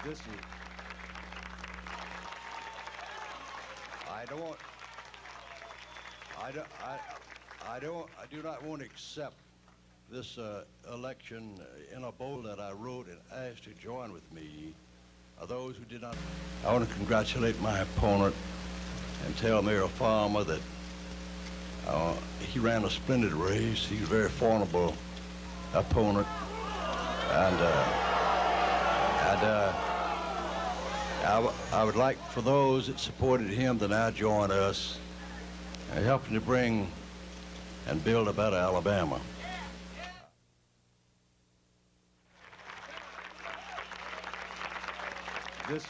This is. I do not want to accept this election in a bowl that I wrote and asked to join with me are those who did not. I want to congratulate my opponent and tell Mayor Farmer that he ran a splendid race. He's a very formidable opponent, and I would like for those that supported him to now join us, helping to bring and build a better Alabama. This is.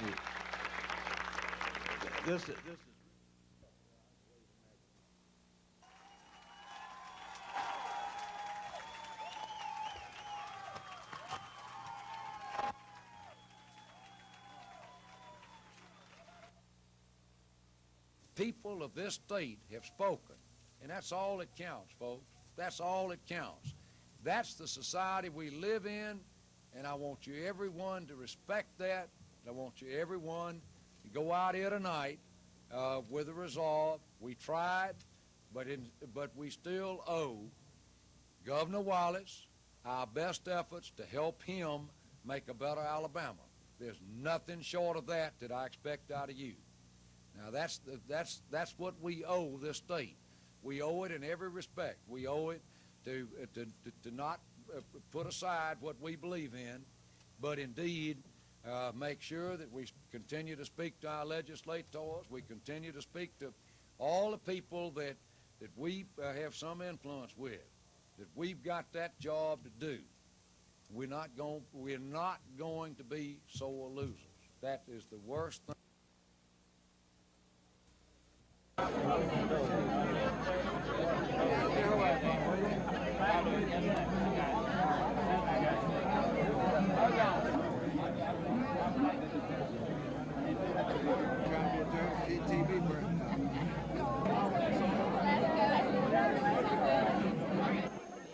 People of this state have spoken, and that's all that counts, folks. That's all that counts. That's the society we live in, and I want you everyone to respect that. I want you everyone to go out here tonight with a resolve. We tried, but we still owe Governor Wallace our best efforts to help him make a better Alabama. There's nothing short of that I expect out of you. Now that's what we owe this state. We owe it in every respect. We owe it to not put aside what we believe in, but indeed make sure that we continue to speak to our legislators. We continue to speak to all the people that we have some influence with. That we've got that job to do. We're not going to be sore losers. That is the worst thing.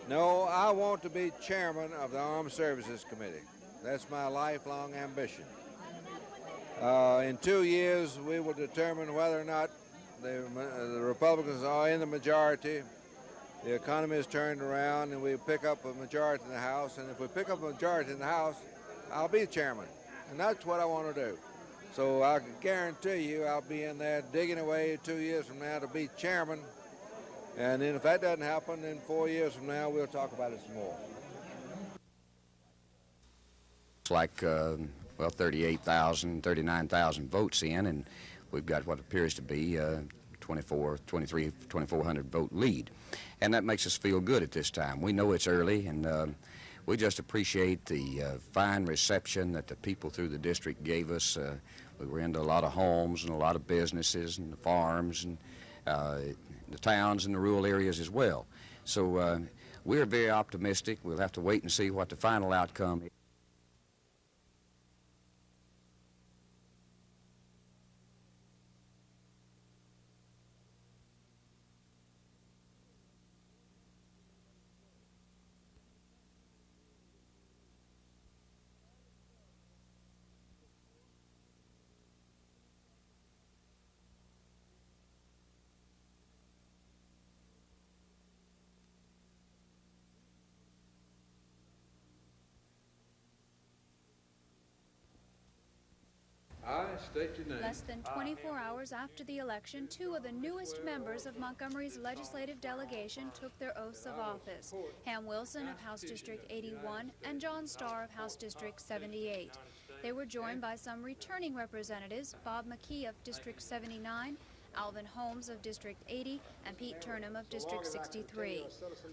No, I want to be chairman of the Armed Services Committee. That's my lifelong ambition. In 2 years, we will determine whether or not the Republicans are in the majority, the economy is turned around, and we pick up a majority in the House. And if we pick up a majority in the House, I'll be chairman. And that's what I want to do. So I can guarantee you I'll be in there digging away 2 years from now to be chairman. And then if that doesn't happen, then 4 years from now, we'll talk about it some more. It's like, 38,000, 39,000 votes in, and we've got what appears to be 2,400 vote lead. And that makes us feel good at this time. We know it's early, and we just appreciate the fine reception that the people through the district gave us. We were into a lot of homes and a lot of businesses and the farms and the towns and the rural areas as well. So we're very optimistic. We'll have to wait and see what the final outcome is. State your name. Less than 24 hours after the election, two of the newest members of Montgomery's legislative delegation took their oaths of office. Ham Wilson of House District 81 and John Starr of House District 78. They were joined by some returning representatives, Bob McKee of District 79, Alvin Holmes of District 80, and Pete Turnham of District 63.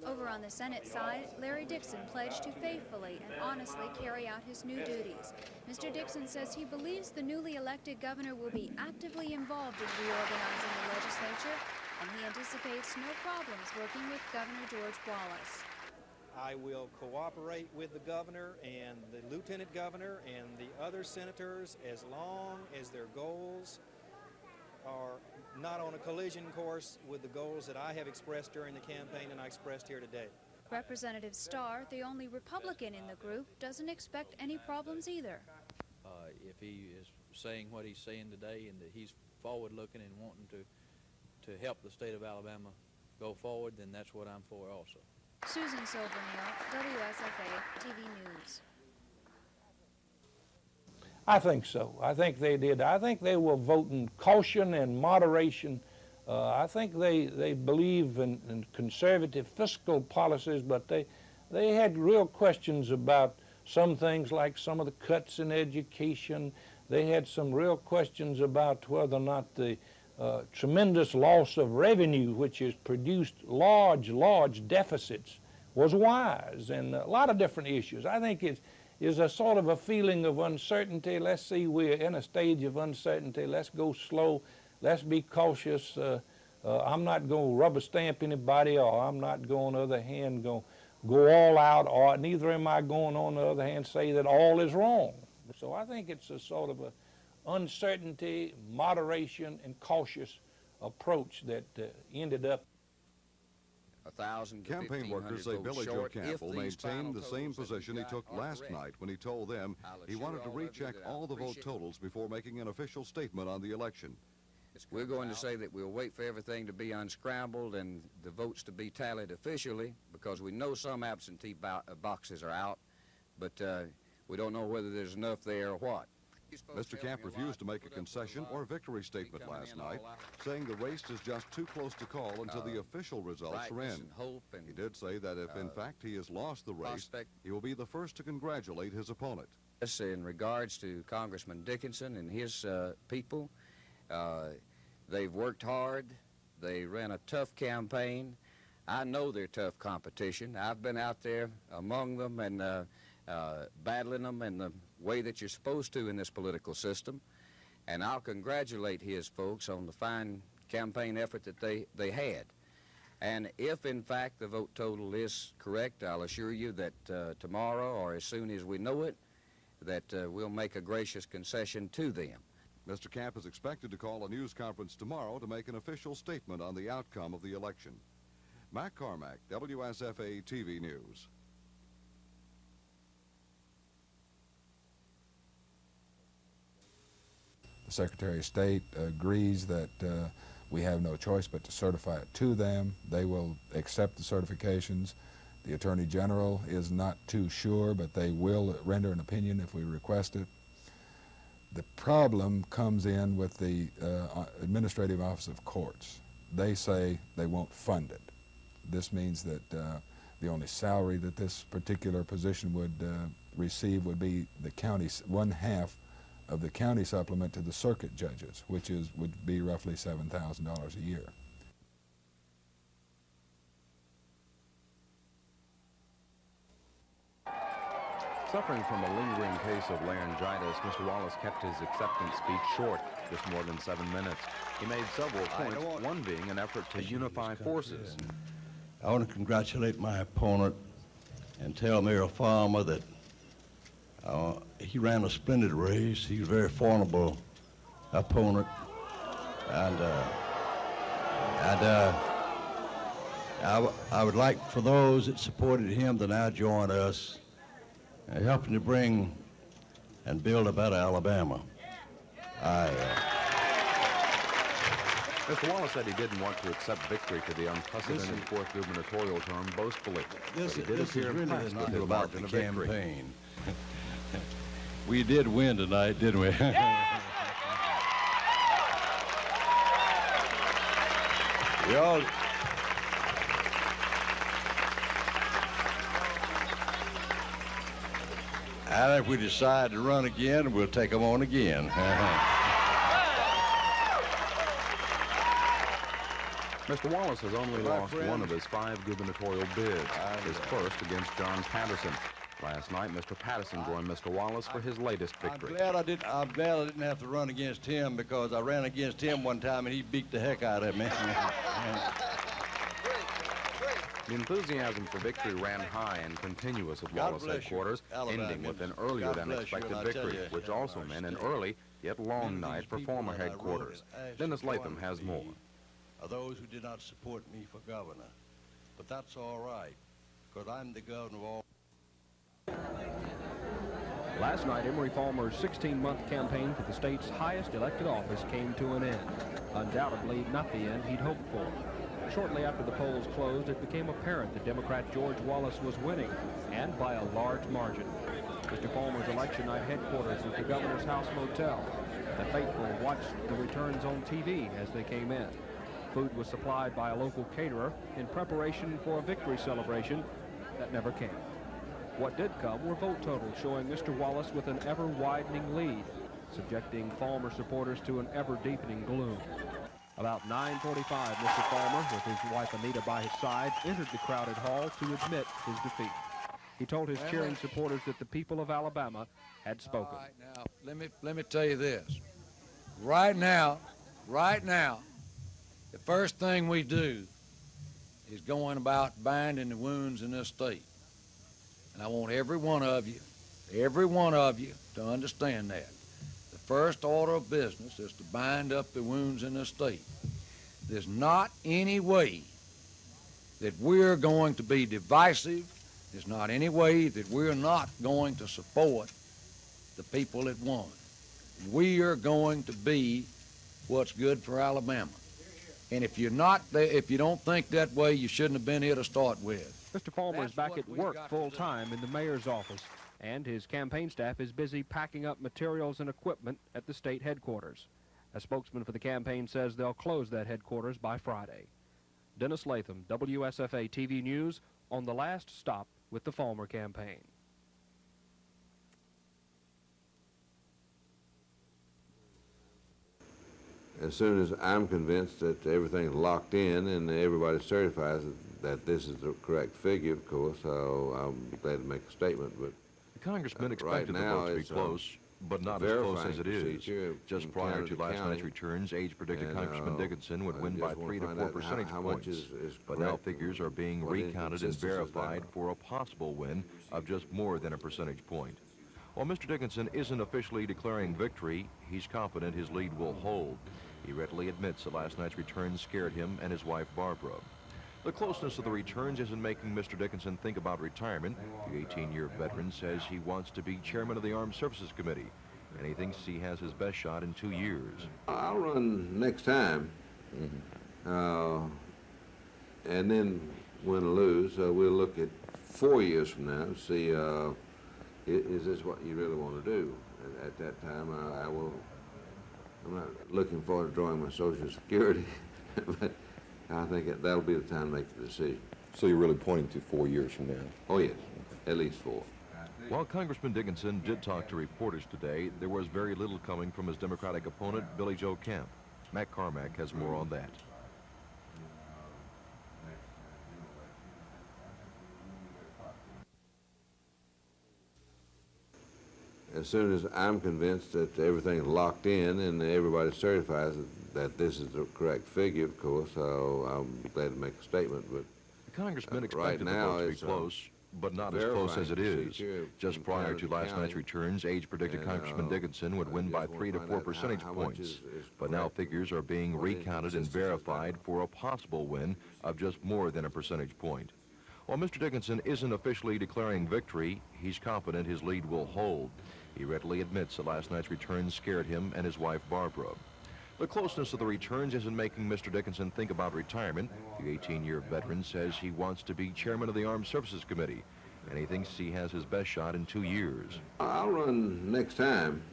Over on the Senate side, Larry Dixon pledged to faithfully and honestly carry out his new duties. Mr. Dixon says he believes the newly elected governor will be actively involved in reorganizing the legislature, and he anticipates no problems working with Governor George Wallace. I will cooperate with the governor and the lieutenant governor and the other senators as long as their goals are not on a collision course with the goals that I have expressed during the campaign and I expressed here today. Representative Starr, the only Republican in the group, doesn't expect any problems either. If he is saying what he's saying today and that he's forward-looking and wanting to help the state of Alabama go forward, then that's what I'm for also. Susan Silvernail, WSFA TV News. I think so. I think they did. I think they were voting caution and moderation. I think they believe in conservative fiscal policies, but they had real questions about some things like some of the cuts in education. They had some real questions about whether or not the tremendous loss of revenue, which has produced large deficits, was wise, and a lot of different issues. I think it is a sort of a feeling of uncertainty. Let's see, we're in a stage of uncertainty. Let's go slow. Let's be cautious. I'm not going to rubber stamp anybody, or I'm not going, on the other hand, go all out, or neither am I going, on the other hand, say that all is wrong. So I think it's a sort of a uncertainty, moderation, and cautious approach that ended up. 1,000 to Campaign 1,500 workers say votes Billy Joe short. Camp will If these final maintain the same totals that position he we've took got are last correct, night when he told them he assure wanted to all of you recheck that I all the vote appreciate totals before making an official statement on the election. we're going to say that we'll wait for everything to be unscrambled and the votes to be tallied officially, because we know some absentee boxes are out, but we don't know whether there's enough there or what. Mr. Camp refused to make a concession or victory statement last night, saying the race is just too close to call until the official results are in. He did say that if, in fact, he has lost the race, he will be the first to congratulate his opponent. In regards to Congressman Dickinson and his people, they've worked hard. They ran a tough campaign. I know they're tough competition. I've been out there among them and battling them in the way that you're supposed to in this political system. And I'll congratulate his folks on the fine campaign effort that they had. And if, in fact, the vote total is correct, I'll assure you that tomorrow, or as soon as we know it, that we'll make a gracious concession to them. Mr. Camp is expected to call a news conference tomorrow to make an official statement on the outcome of the election. Mac Carmack, WSFA TV News. The Secretary of State agrees that we have no choice but to certify it to them. They will accept the certifications. The Attorney General is not too sure, but they will render an opinion if we request it. The problem comes in with the Administrative Office of Courts. They say they won't fund it. This means that the only salary that this particular position would receive would be the county's one-half of the county supplement to the circuit judges, which would be roughly $7,000 a year. Suffering from a lingering case of laryngitis, Mr. Wallace kept his acceptance speech short, just more than 7 minutes. He made several points, one being an effort to unify forces. I want to congratulate my opponent and tell Mayor Farmer that he ran a splendid race. He's a very formidable opponent, and I would like for those that supported him to now join us, helping to bring and build a better Alabama. Mr. Wallace said he didn't want to accept victory to the unprecedented fourth gubernatorial term boastfully. This but he did is appear really impressed with his about the margin of victory. campaign. We did win tonight, didn't we? We all. And if we decide to run again, we'll take them on again. Mr. Wallace has only lost one of his 5 gubernatorial bids, his first against John Patterson. Last night, Mr. Patterson joined Mr. Wallace for his latest victory. I'm glad I didn't have to run against him, because I ran against him one time and he beat the heck out of me. The enthusiasm for victory ran high and continuous at Wallace headquarters, ending with an earlier than expected victory, which also meant an early yet long night for former headquarters. Dennis Latham has more. Are those who did not support me for governor. But that's all right, because I'm the governor of all. Last night, Emory Farmer's 16-month campaign for the state's highest elected office came to an end. Undoubtedly not the end he'd hoped for. Shortly after the polls closed, it became apparent that Democrat George Wallace was winning, and by a large margin. Mr. Farmer's election night headquarters was the Governor's House Motel. The faithful watched the returns on TV as they came in. Food was supplied by a local caterer in preparation for a victory celebration that never came. What did come were vote totals showing Mr. Wallace with an ever-widening lead, subjecting Farmer supporters to an ever-deepening gloom. About 9:45, Mr. Farmer, with his wife Anita by his side, entered the crowded hall to admit his defeat. He told his cheering supporters that the people of Alabama had spoken. All right, now, let me tell you this. Right now, the first thing we do is going about binding the wounds in this state. And I want every one of you to understand that. The first order of business is to bind up the wounds in this state. There's not any way that we're going to be divisive. There's not any way that we're not going to support the people that won. We are going to be what's good for Alabama. And if you don't think that way, you shouldn't have been here to start with. Mr. Farmer is back at work full-time in the mayor's office, and his campaign staff is busy packing up materials and equipment at the state headquarters. A spokesman for the campaign says they'll close that headquarters by Friday. Dennis Latham, WSFA TV News, on the last stop with the Farmer campaign. As soon as I'm convinced that everything's locked in and everybody certifies that this is the correct figure, of course, I'll be glad to make a statement. But The congressman expected right the now vote to be it's, close, but not as close as it is. Just prior to last county, night's returns, age predicted and, Congressman Dickinson would win by 3 to 4 percentage how much points. is But now correct, figures are being what recounted and inconsistencies there verified are. for a possible win of just more than a percentage point. While Mr. Dickinson isn't officially declaring victory, he's confident his lead will hold. He readily admits that last night's returns scared him and his wife, Barbara. The closeness of the returns isn't making Mr. Dickinson think about retirement. The 18-year veteran says he wants to be chairman of the Armed Services Committee, and he thinks he has his best shot in 2 years. I'll run next time, and then win or lose. We'll look at 4 years from now and see is this what you really want to do. At that time, I'm not looking forward to drawing my Social Security, but I think that'll be the time to make the decision. So you're really pointing to 4 years from now? Oh, yes, at least 4. While Congressman Dickinson did talk to reporters today, there was very little coming from his Democratic opponent, Billy Joe Kemp. Matt Carmack has more on that. As soon as I'm convinced that everything's locked in and everybody certifies that this is the correct figure, of course, I'll be glad to make a statement. But the congressman right expected now the vote to be close, but not as close as it is. Just prior to last night's returns, age predicted Congressman Dickinson would win by 3 to 4 percentage points. But now figures are being recounted and verified for a possible win of just more than a percentage point. While Mr. Dickinson isn't officially declaring victory, he's confident his lead will hold. He readily admits that last night's returns scared him and his wife, Barbara. The closeness of the returns isn't making Mr. Dickinson think about retirement. The 18-year veteran says he wants to be chairman of the Armed Services Committee, and he thinks he has his best shot in 2 years. I'll run next time,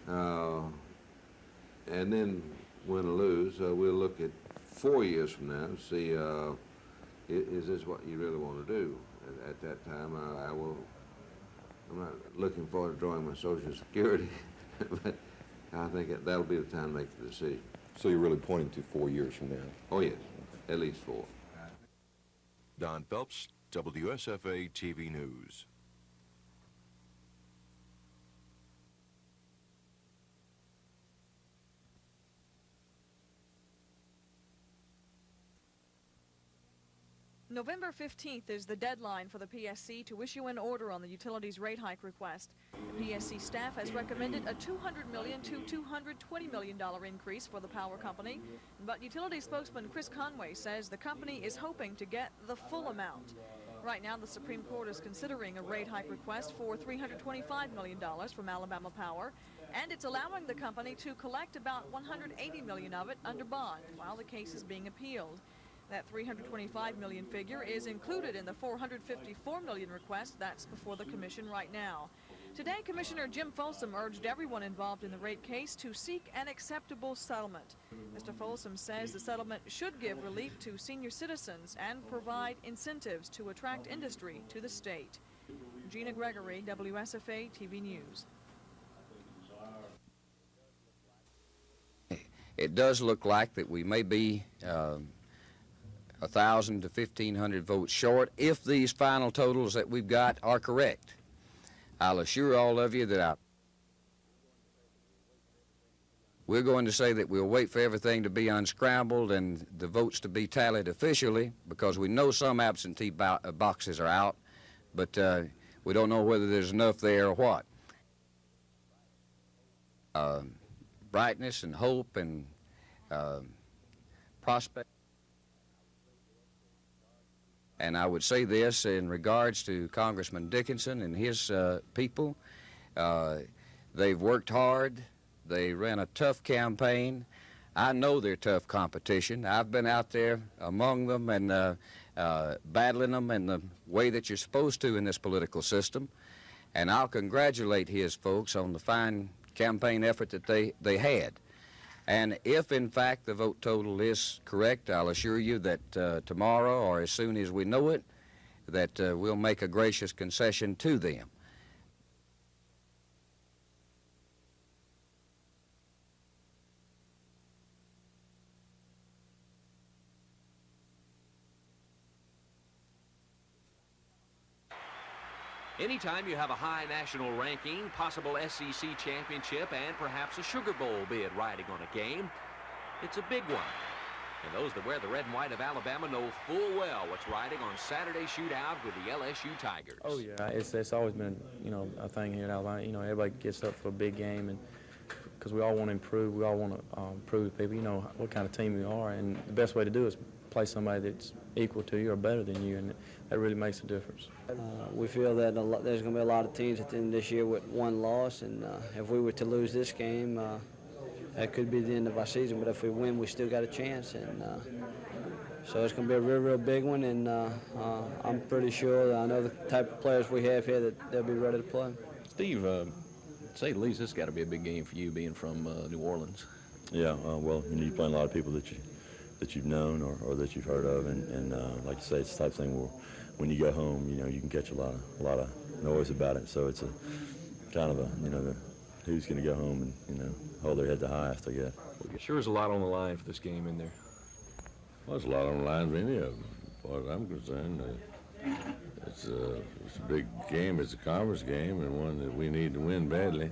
and then win or lose. We'll look at 4 years from now and see is this what you really want to do. At that time, I'm not looking forward to drawing my Social Security, but I think that'll be the time to make the decision. So you're really pointing to 4 years from now? Oh, yes, at least 4. Don Phelps, WSFA TV News. November 15th is the deadline for the PSC to issue an order on the utilities rate hike request. PSC staff has recommended a $200 million to $220 million increase for the power company, but utility spokesman Chris Conway says the company is hoping to get the full amount. Right now, the Supreme Court is considering a rate hike request for $325 million from Alabama Power, and it's allowing the company to collect about $180 million of it under bond while the case is being appealed. That $325 million figure is included in the $454 million request that's before the commission right now. Today, Commissioner Jim Folsom urged everyone involved in the rate case to seek an acceptable settlement. Mr. Folsom says the settlement should give relief to senior citizens and provide incentives to attract industry to the state. Gina Gregory, WSFA TV News. It does look like that we may be 1,000 to 1,500 votes short if these final totals that we've got are correct. I'll assure all of you that we're going to say that we'll wait for everything to be unscrambled and the votes to be tallied officially, because we know some absentee boxes are out, but we don't know whether there's enough there or what. Brightness and hope and prospect. And I would say this in regards to Congressman Dickinson and his people. They've worked hard. They ran a tough campaign. I know they're tough competition. I've been out there among them and battling them in the way that you're supposed to in this political system. And I'll congratulate his folks on the fine campaign effort that they had. And if, in fact, the vote total is correct, I'll assure you that tomorrow or as soon as we know it, that we'll make a gracious concession to them. Anytime you have a high national ranking, possible SEC championship, and perhaps a Sugar Bowl bid riding on a game, it's a big one. And those that wear the red and white of Alabama know full well what's riding on Saturday's shootout with the LSU Tigers. Oh, yeah. It's always been, a thing here in Alabama. Everybody gets up for a big game, and because we all want to improve. We all want to prove to people, what kind of team we are. And the best way to do it is play somebody that's equal to you or better than you, and that really makes a difference. We feel that there's going to be a lot of teams at the end of this year with one loss, and if we were to lose this game, that could be the end of our season. But if we win, we still got a chance, and so it's going to be a real, real big one. And I'm pretty sure that I know the type of players we have here that they'll be ready to play. Steve, to say the least, this has got to be a big game for you, being from New Orleans. Yeah, well, you're playing a lot of people that you've known or that you've heard of, and like you say, it's the type of thing where when you go home, you can catch a lot of noise about it. So it's a kind of a, who's going to go home and, hold their head the highest, I guess. Sure is a lot on the line for this game in there. Well, there's a lot on the line for any of them, as far as I'm concerned. It's a big game. It's a conference game, and one that we need to win badly.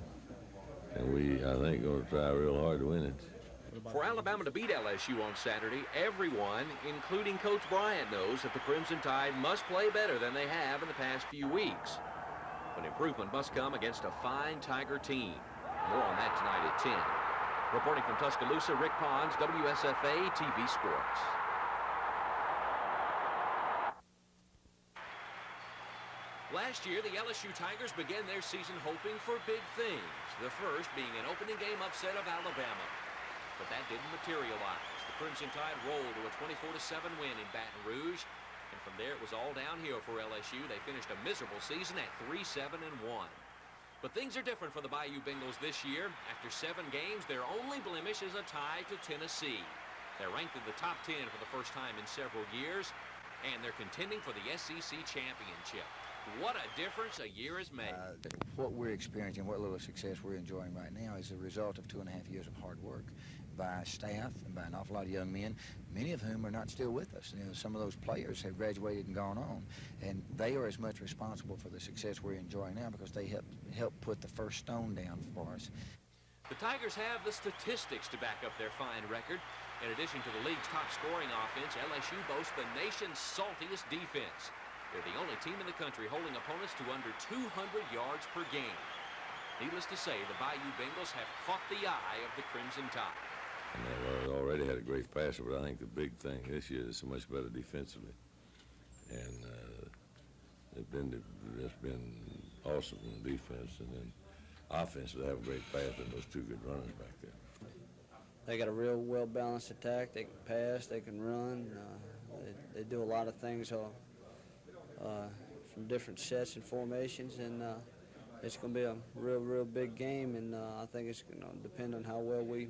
And we, I think, going to try real hard to win it. For Alabama to beat LSU on Saturday, everyone, including Coach Bryant, knows that the Crimson Tide must play better than they have in the past few weeks. But improvement must come against a fine Tiger team. More on that tonight at 10. Reporting from Tuscaloosa, Rick Pons, WSFA TV Sports. Last year, the LSU Tigers began their season hoping for big things, the first being an opening game upset of Alabama. But that didn't materialize. The Crimson Tide rolled to a 24-7 win in Baton Rouge, and from there it was all downhill for LSU. They finished a miserable season at 3-7-1. But things are different for the Bayou Bengals this year. After 7 games, their only blemish is a tie to Tennessee. They're ranked in the top 10 for the first time in several years, and they're contending for the SEC championship. What a difference a year has made. What we're experiencing, what little success we're enjoying right now is a result of 2.5 years of hard work by staff and by an awful lot of young men, many of whom are not still with us. Some of those players have graduated and gone on, and they are as much responsible for the success we're enjoying now because they helped put the first stone down for us. The Tigers have the statistics to back up their fine record. In addition to the league's top scoring offense, LSU boasts the nation's saltiest defense. They're the only team in the country holding opponents to under 200 yards per game. Needless to say, the Bayou Bengals have caught the eye of the Crimson Tide. And they already had a great passer, but I think the big thing this year is so much better defensively. And It's been awesome in defense, and then offense, they have a great pass and those two good runners back there. They got a real well-balanced attack. They can pass, they can run. They do a lot of things from different sets and formations, and it's going to be a real big game, and I think it's going to depend on how well we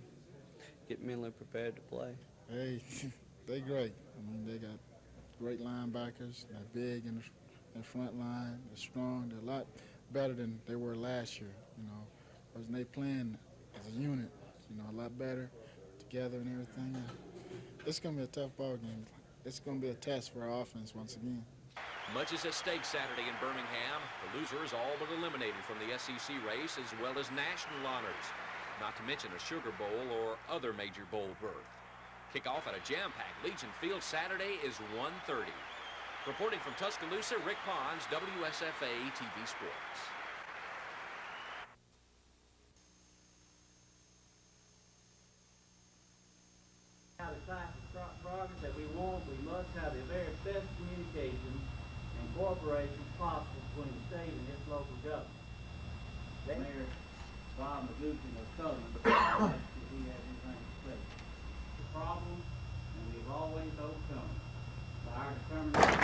get mentally prepared to play. Hey, they great. I mean, they got great linebackers. They're big in the front line. They're strong. They're a lot better than they were last year, you know. Wasn't they playing as a unit, you know, a lot better together and everything. And it's going to be a tough ball game. It's going to be a test for our offense once again. Much is at stake Saturday in Birmingham. The loser is all but eliminated from the SEC race, as well as national honors, not to mention a Sugar Bowl or other major bowl berth. Kickoff at a jam-packed Legion Field Saturday is 1:30. Reporting from Tuscaloosa, Rick Pons, WSFA TV Sports. Now, the type of progress that we want, we must have the very best communication and cooperation possible between the state and its local government. Mayor Bob Magucci was telling us that he has anything to say. The problem, and we've always overcome it by our determination.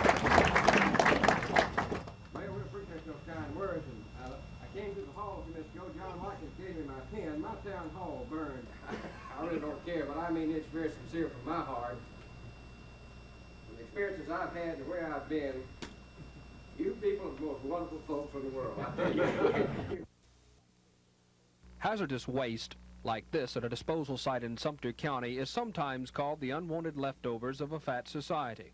Mayor, we appreciate those kind words, and I came to the hall to Miss Joe John Watkins gave me my pen. My town hall burned. I really don't care, but I mean it's very sincere from my heart. From the experiences I've had and where I've been, you people are the most wonderful folks in the world, I tell you. Hazardous waste, like this at a disposal site in Sumter County, is sometimes called the unwanted leftovers of a fat society.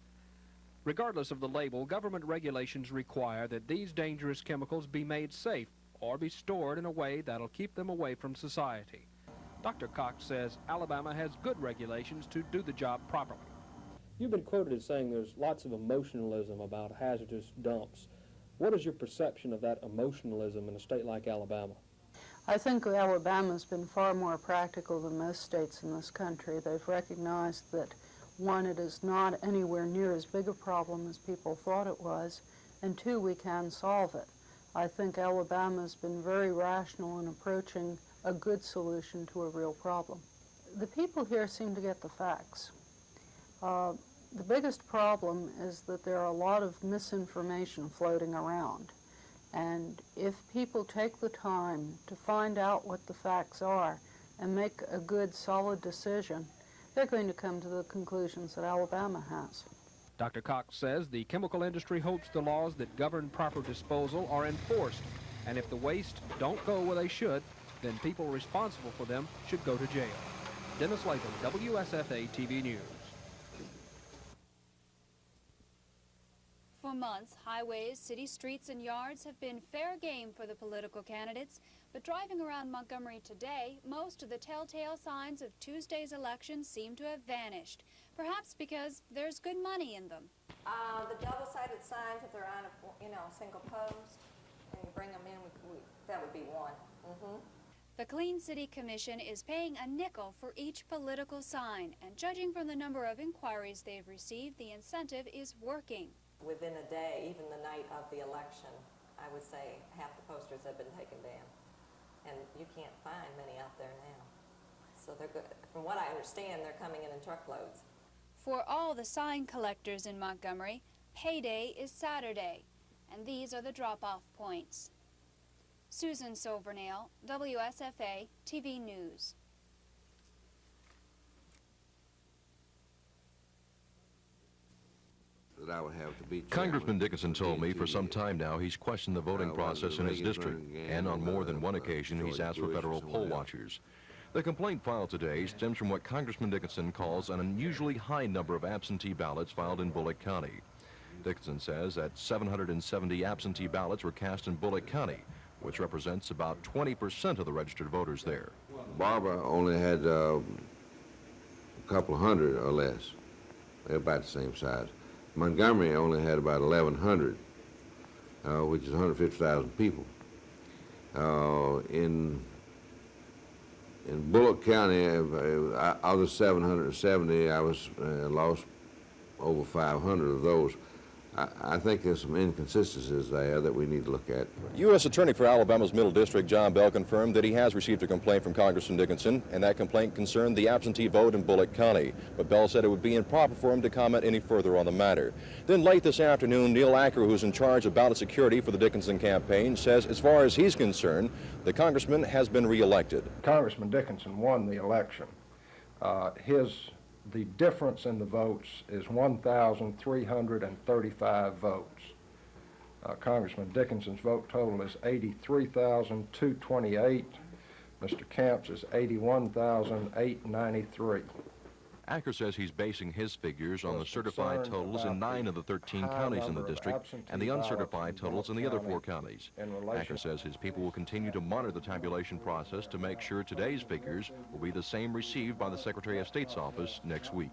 Regardless of the label, government regulations require that these dangerous chemicals be made safe or be stored in a way that'll keep them away from society. Dr. Cox says Alabama has good regulations to do the job properly. You've been quoted as saying there's lots of emotionalism about hazardous dumps. What is your perception of that emotionalism in a state like Alabama? I think Alabama's been far more practical than most states in this country. They've recognized that, one, it is not anywhere near as big a problem as people thought it was, and two, we can solve it. I think Alabama's been very rational in approaching a good solution to a real problem. The people here seem to get the facts. The biggest problem is that there are a lot of misinformation floating around. And if people take the time to find out what the facts are and make a good, solid decision, they're going to come to the conclusions that Alabama has. Dr. Cox says the chemical industry hopes the laws that govern proper disposal are enforced, and if the waste don't go where they should, then people responsible for them should go to jail. Dennis Latham, WSFA TV News. For months, highways, city streets, and yards have been fair game for the political candidates. But driving around Montgomery today, most of the telltale signs of Tuesday's election seem to have vanished. Perhaps because there's good money in them. The double-sided signs, if they're on a single post, and you bring them in, that would be one. The Clean City Commission is paying a nickel for each political sign, and judging from the number of inquiries they've received, the incentive is working. Within a day, even the night of the election, I would say half the posters have been taken down. And you can't find many out there now. So they're good. From what I understand, they're coming in truckloads. For all the sign collectors in Montgomery, payday is Saturday, and these are the drop-off points. Susan Silvernail, WSFA TV News. That I would have to be Congressman Dickinson told me for some time now he's questioned the voting process in his district, and on more than one occasion he's asked for federal poll watchers. The complaint filed today stems from what Congressman Dickinson calls an unusually high number of absentee ballots filed in Bullock County. Dickinson says that 770 absentee ballots were cast in Bullock County, which represents about 20% of the registered voters there. Barbara only had a couple of hundred or less. They're about the same size. Montgomery only had about 1,100, which is 150,000 people. In Bullock County, out of 770, I was lost over 500 of those. I think there's some inconsistencies there that we need to look at. U.S. Attorney for Alabama's Middle District, John Bell, confirmed that he has received a complaint from Congressman Dickinson, and that complaint concerned the absentee vote in Bullock County. But Bell said it would be improper for him to comment any further on the matter. Then late this afternoon, Neil Acker, who's in charge of ballot security for the Dickinson campaign, says as far as he's concerned, the congressman has been reelected. Congressman Dickinson won the election. The difference in the votes is 1,335 votes. Congressman Dickinson's vote total is 83,228. Mr. Camp's is 81,893. Acker says he's basing his figures on the certified totals in 9 of the 13 counties in the district and the uncertified totals in the other 4 counties. Acker says his people will continue to monitor the tabulation process to make sure today's figures will be the same received by the Secretary of State's office next week.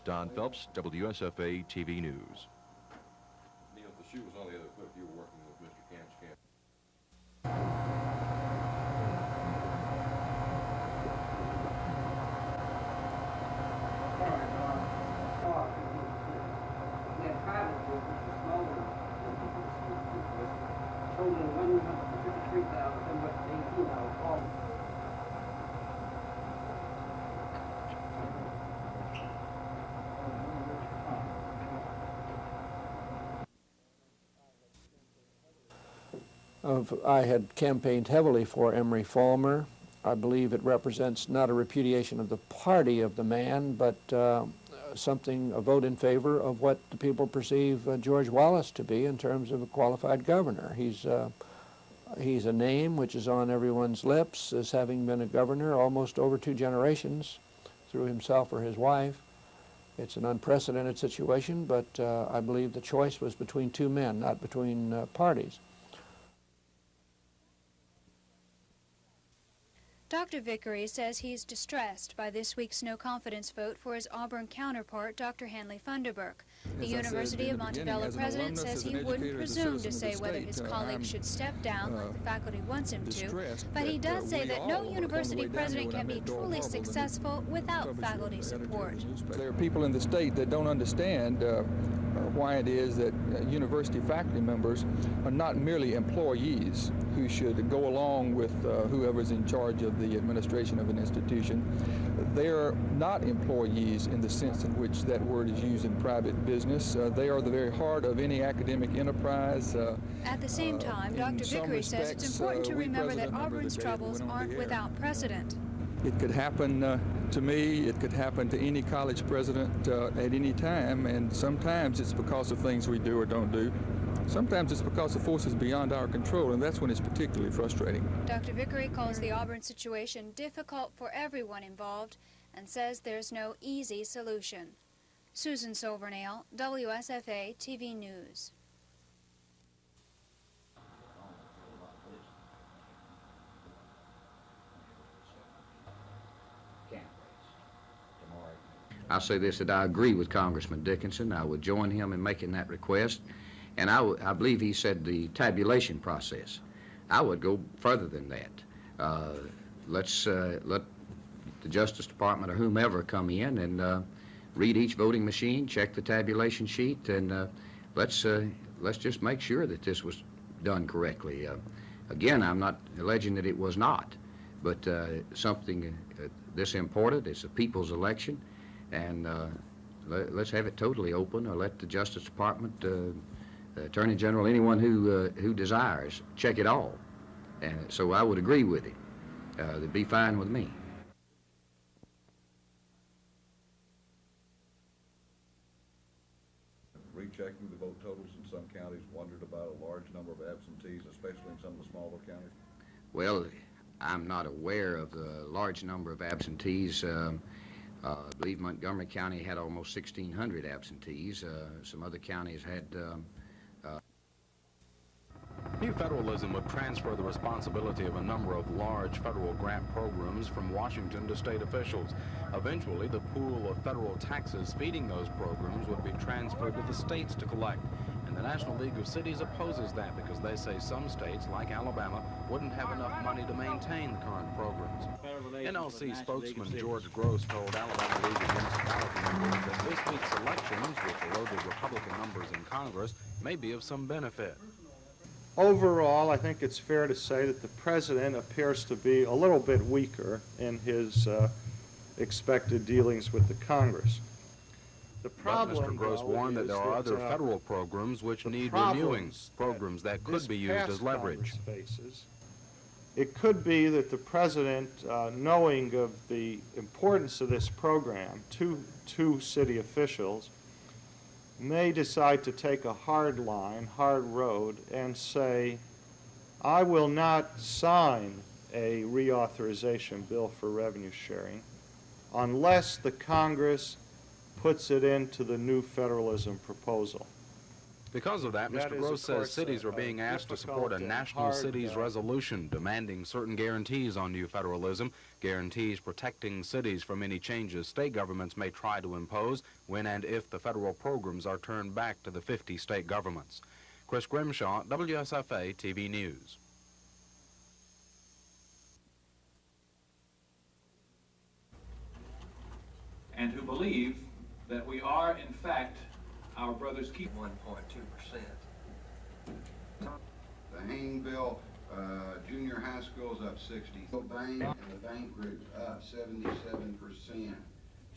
Don Phelps, WSFA TV News. Neil, if the shoe was on the other foot, you were working with Mr. Camp's camp. I had campaigned heavily for Emery Falmer. I believe it represents not a repudiation of the party of the man, but a vote in favor of what the people perceive George Wallace to be in terms of a qualified governor. He's a name which is on everyone's lips as having been a governor almost over 2 generations through himself or his wife. It's an unprecedented situation, but I believe the choice was between 2 men, not between parties. Dr. Vickery says he's distressed by this week's no-confidence vote for his Auburn counterpart, Dr. Hanley Funderburk. The University of Montebello president says he wouldn't presume to say whether his colleague should step down like the faculty wants him to, but he does say that no university president can be truly successful without faculty support. There are people in the state that don't understand why it is that university faculty members are not merely employees who should go along with whoever's in charge of the administration of an institution. They're not employees in the sense in which that word is used in private business. They are the very heart of any academic enterprise. At the same time, Dr. Vickery says it's important to remember that Auburn's troubles aren't without precedent. It could happen to me, it could happen to any college president at any time, and sometimes it's because of things we do or don't do. Sometimes it's because of forces beyond our control, and that's when it's particularly frustrating. Dr. Vickery calls the Auburn situation difficult for everyone involved and says there's no easy solution. Susan Silvernail, WSFA TV News. I'll say this, that I agree with Congressman Dickinson. I would join him in making that request. And I believe he said the tabulation process. I would go further than that. Let the Justice Department or whomever come in and read each voting machine, check the tabulation sheet, and let's just make sure that this was done correctly. Again, I'm not alleging that it was not, but something this important, it's a people's election, and let's have it totally open, or let the Justice Department, Attorney General, anyone who desires, check it all. And so I would agree with it. It'd be fine with me. Rechecking the vote totals in some counties, wondered about a large number of absentees, especially in some of the smaller counties? Well, I'm not aware of the large number of absentees. I believe Montgomery County had almost 1,600 absentees. Some other counties had New federalism would transfer the responsibility of a number of large federal grant programs from Washington to state officials. Eventually, the pool of federal taxes feeding those programs would be transferred to the states to collect. And the National League of Cities opposes that because they say some states, like Alabama, wouldn't have enough money to maintain the current programs. NLC spokesman George Gross told Alabama League of Municipality members that this week's elections, with the loaded Republican numbers in Congress, may be of some benefit. Overall, I think it's fair to say that the president appears to be a little bit weaker in his expected dealings with the Congress. The problem, but Mr. Gross warned that there are other federal programs which need renewing, programs that could be used as leverage. It could be that the president, knowing of the importance of this program to city officials, may decide to take a hard line, hard road, and say, I will not sign a reauthorization bill for revenue sharing unless the Congress puts it into the new federalism proposal. Because of that, Mr. Gross says cities are being asked to support a national cities resolution demanding certain guarantees on new federalism, guarantees protecting cities from any changes state governments may try to impose when and if the federal programs are turned back to the 50 state governments. Chris Grimshaw, WSFA TV News. And who believe that we are, in fact, our brother's keeper. 1.2%. The Haynesville Junior High School's up 60. Bank and the bank group up 77%.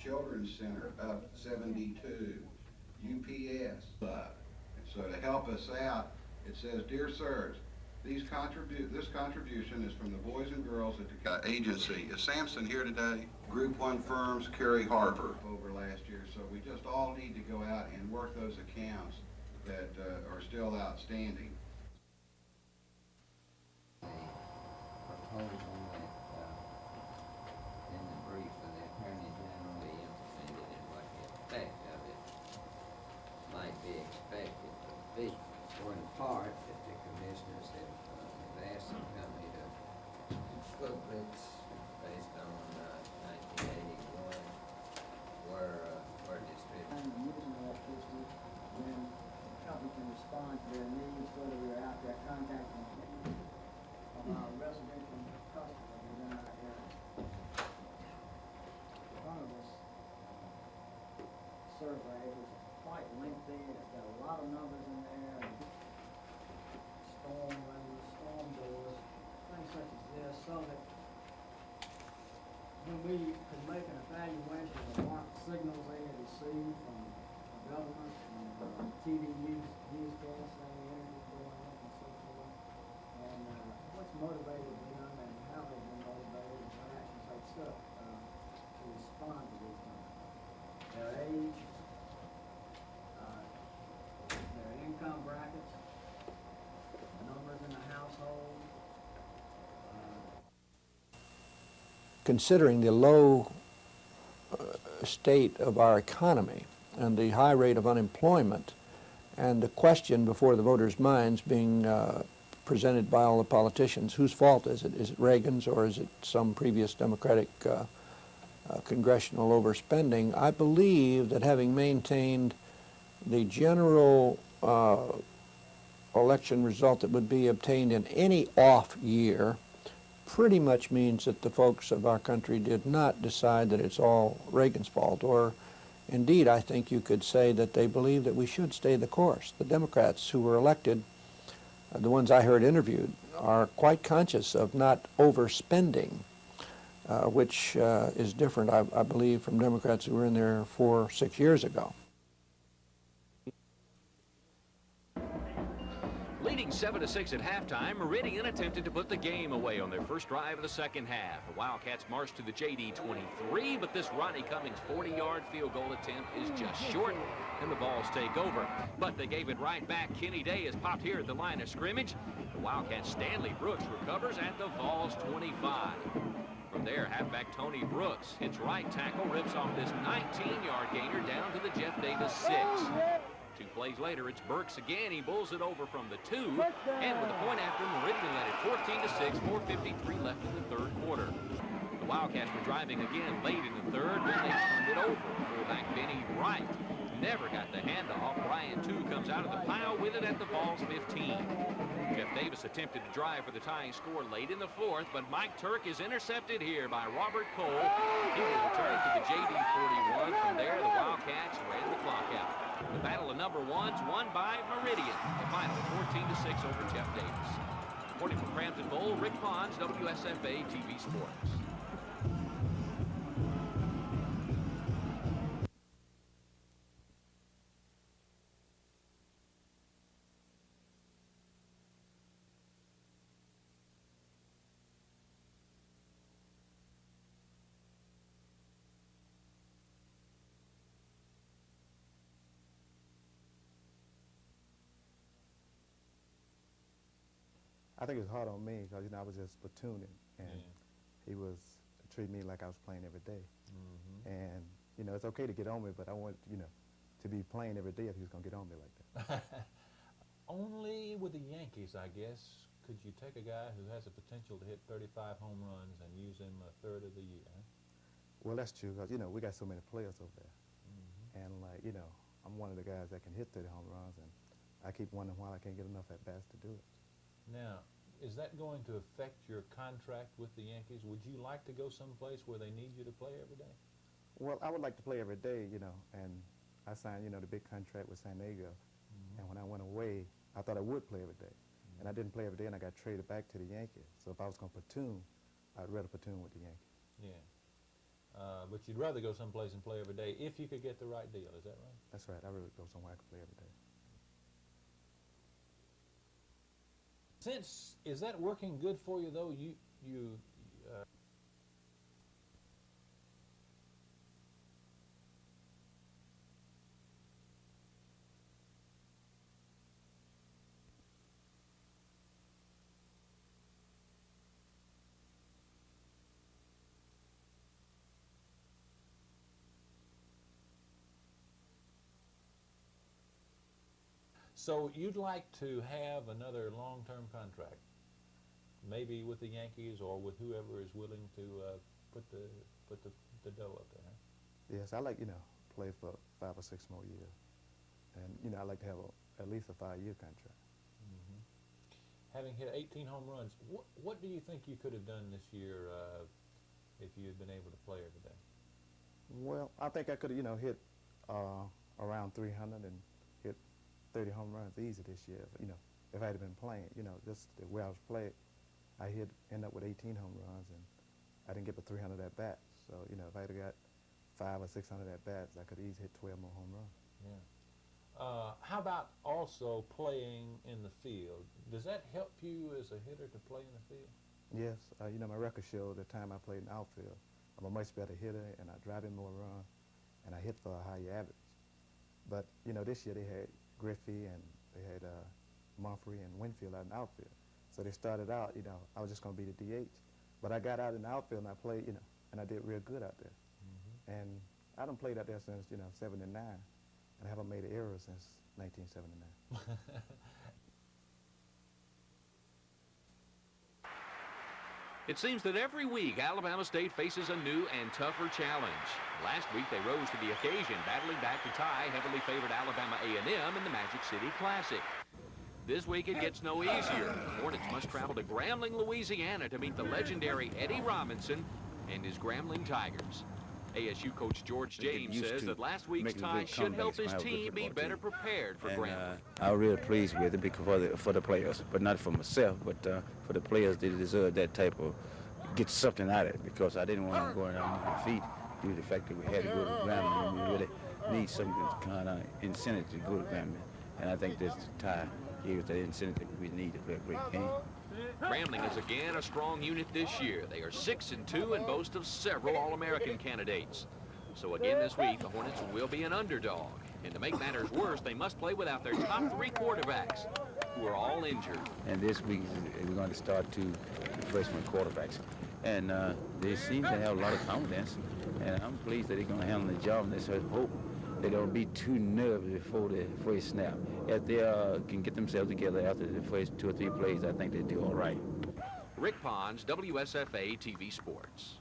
Children's Center up 72. UPS up. And so to help us out, it says, Dear Sirs, this contribution is from the boys and girls at the agency. Is Sampson here today? Group 1 firms, Kerry Harper, over last year. So we just all need to go out and work those accounts that are still outstanding. Proposal that in the brief of the Attorney General be implemented and what the effect of it might be expected to be. For in part, that the commissioners have asked the company to booklets based on 1981 were distributed. Using electricity when the company can respond to their needs, whether we're out there contacting of our residential customers within our area. One of this survey was quite lengthy. It's got a lot of numbers in there. Storm windows, storm doors, things such as this, so that when we could make an evaluation of the market signals they had received from the government and TV newscasts saying the energy going up and so forth, and what's motivated them and how they've been motivated and what actions they've took to respond to these things. Their age, their income brackets, numbers in the household. Considering the low state of our economy and the high rate of unemployment and the question before the voters' minds being presented by all the politicians, whose fault is it? Is it Reagan's or is it some previous Democratic congressional overspending? I believe that having maintained the general election result that would be obtained in any off year pretty much means that the folks of our country did not decide that it's all Reagan's fault, or indeed I think you could say that they believe that we should stay the course. The Democrats who were elected, the ones I heard interviewed, are quite conscious of not overspending, which is different, I believe, from Democrats who were in there 4 or 6 years ago. Leading 7-6 at halftime, Meridian attempted to put the game away on their first drive of the second half. The Wildcats marched to the JD 23, but this Ronnie Cummings 40-yard field goal attempt is just short, and the Vols take over. But they gave it right back. Kenny Day is popped here at the line of scrimmage. The Wildcats' Stanley Brooks recovers at the Vols 25. From there, halfback Tony Brooks hits right tackle, rips off this 19-yard gainer down to the Jeff Davis 6. 2 plays later, it's Burks again. He bulls it over from the 2, and with a point after, Meridian led it 14-6, 4:53 left in the third quarter. The Wildcats were driving again late in the third when they turned it over. Fullback Benny Wright never got the handoff. Bryant, too, comes out of the pile with it at the ball's 15. Jeff Davis attempted to drive for the tying score late in the fourth, but Mike Turk is intercepted here by Robert Cole. He will return to the JD 41. From there, the Wildcats ran the clock out. The battle of number ones won by Meridian. The final 14-6 over Jeff Davis. Reporting from Crampton Bowl, Rick Pons, WSFA TV Sports. I think it's hard on me because, I was just platooning, and he was treating me like I was playing every day. And, it's okay to get on me, but I want, to be playing every day if he was going to get on me like that. Only with the Yankees, I guess, could you take a guy who has the potential to hit 35 home runs and use him a third of the year? Huh? Well, that's true because, we got so many players over there. And, I'm one of the guys that can hit 30 home runs, and I keep wondering why I can't get enough at-bats to do it. Now, is that going to affect your contract with the Yankees? Would you like to go someplace where they need you to play every day? Well, I would like to play every day, and I signed, the big contract with San Diego. And when I went away, I thought I would play every day. And I didn't play every day, and I got traded back to the Yankees. So if I was going to platoon, I'd rather platoon with the Yankees. Yeah. But you'd rather go someplace and play every day if you could get the right deal, is that right? That's right. I'd rather go somewhere I could play every day. Is that working good for you, though? So you'd like to have another long-term contract, maybe with the Yankees or with whoever is willing to put the dough up there. Huh? Yes, I like play for 5 or 6 more years, and I like to have at least a 5-year contract. Having hit 18 home runs, what do you think you could have done this year if you had been able to play every day? Well, I think I could have hit around 300 and hit 30 home runs easy this year. If I had been playing, just the way I was playing, I end up with 18 home runs, and I didn't get but 300 at bats. So if I had got 500 or 600 at bats, I could easily hit 12 more home runs. Yeah. How about also playing in the field? Does that help you as a hitter to play in the field? Yes. My record showed the time I played in outfield, I'm a much better hitter, and I drive in more runs, and I hit for a higher average. But this year they had Griffey and they had Mumphrey and Winfield out in the outfield. So they started out, I was just going to be the DH. But I got out in the outfield and I played, and I did real good out there. And I done played out there since, 79, and I haven't made an error since 1979. It seems that every week Alabama State faces a new and tougher challenge. Last week they rose to the occasion, battling back to tie heavily favored Alabama A&M in the Magic City Classic. This week it gets no easier. The Hornets must travel to Grambling, Louisiana to meet the legendary Eddie Robinson and his Grambling Tigers. ASU coach George James says that last week's tie should help his team be better prepared for Grambling. I'm real pleased with it because for the players, but not for myself, but for the players. They deserve that type of, get something out of it, because I didn't want to go around on my feet due to the fact that we had to go to Grambling, and we really need some kind of incentive to go to Grambling. And I think this tie gave us that incentive that we need to play a great game. Grambling is again a strong unit this year. They are 6-2 and boast of several All-American candidates. So again this week, the Hornets will be an underdog. And to make matters worse, they must play without their top 3 quarterbacks, who are all injured. And this week, we're going to start 2 freshman quarterbacks. And they seem to have a lot of confidence. And I'm pleased that they're going to handle the job. And let's hope they don't be too nervous before the first snap. If they can get themselves together after the first 2 or 3 plays, I think they do all right. Rick Pons, WSFA TV Sports.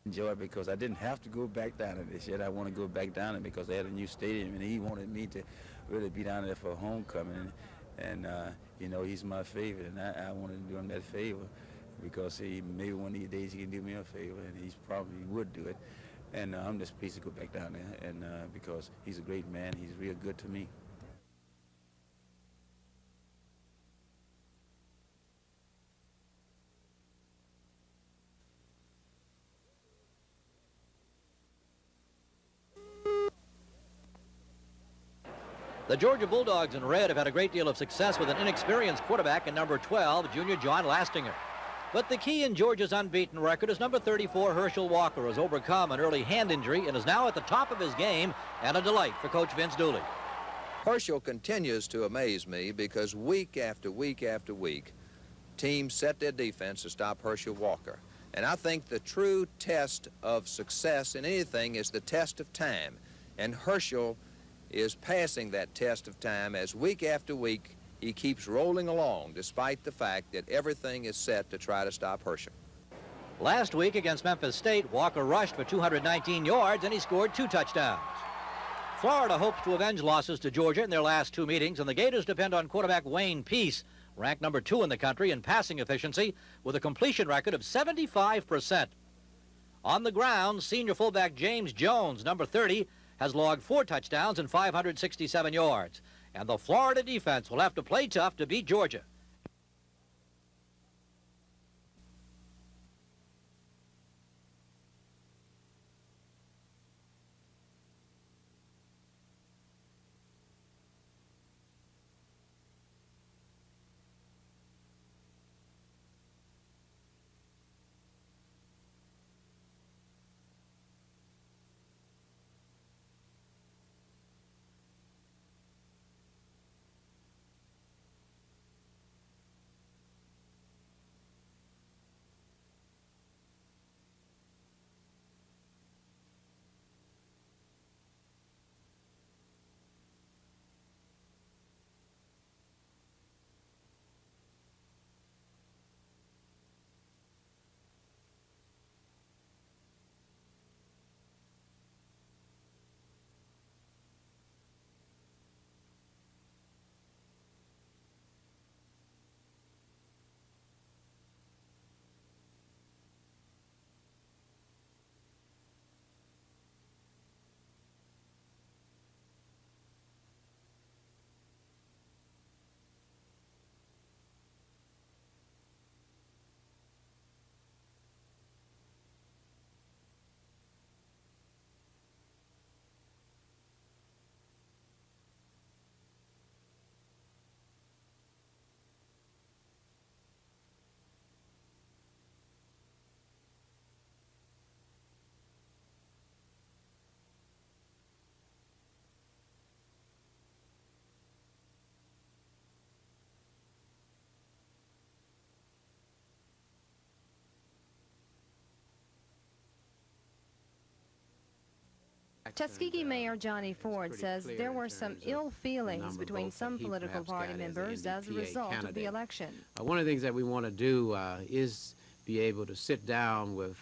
Enjoy it because I didn't have to go back down there this year. I want to go back down there because they had a new stadium, and he wanted me to really be down there for homecoming. And you know, he's my favorite, and I wanted to do him that favor because maybe one of these days he can do me a favor, and he probably would do it. And I'm just pleased to go back down there, and because he's a great man, he's real good to me. The Georgia Bulldogs in red have had a great deal of success with an inexperienced quarterback in number 12, junior John Lastinger. But the key in Georgia's unbeaten record is number 34, Herschel Walker, who has overcome an early hand injury and is now at the top of his game, and a delight for Coach Vince Dooley. Herschel continues to amaze me because week after week after week, teams set their defense to stop Herschel Walker. And I think the true test of success in anything is the test of time. And Herschel is passing that test of time as week after week he keeps rolling along despite the fact that everything is set to try to stop Herschel. Last week against Memphis State, Walker rushed for 219 yards and he scored 2 touchdowns. Florida hopes to avenge losses to Georgia in their last 2 meetings, and the Gators depend on quarterback Wayne Peace, ranked number 2 in the country in passing efficiency with a completion record of 75%. On the ground, senior fullback James Jones, number 30, has logged 4 touchdowns and 567 yards. And the Florida defense will have to play tough to beat Georgia. Tuskegee Mayor Johnny Ford says there were some ill feelings between some political party members as a result of the election. One of the things that we want to do is be able to sit down with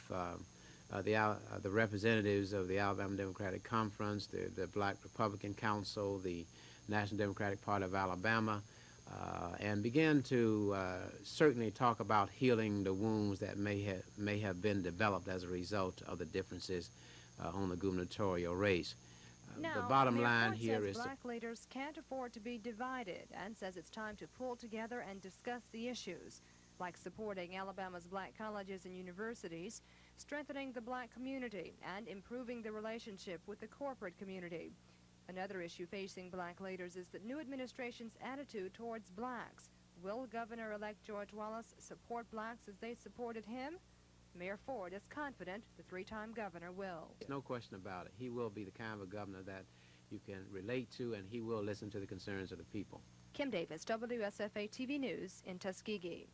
the representatives of the Alabama Democratic Conference, the Black Republican Council, the National Democratic Party of Alabama, and begin to certainly talk about healing the wounds that may have been developed as a result of the differences on the gubernatorial race. The bottom line here is black leaders can't afford to be divided and says it's time to pull together and discuss the issues, like supporting Alabama's black colleges and universities, strengthening the black community, and improving the relationship with the corporate community. Another issue facing black leaders is the new administration's attitude towards blacks. Will Governor-elect George Wallace support blacks as they supported him? Mayor Ford is confident the 3-time governor will. There's no question about it. He will be the kind of a governor that you can relate to, and he will listen to the concerns of the people. Kim Davis, WSFA TV News in Tuskegee.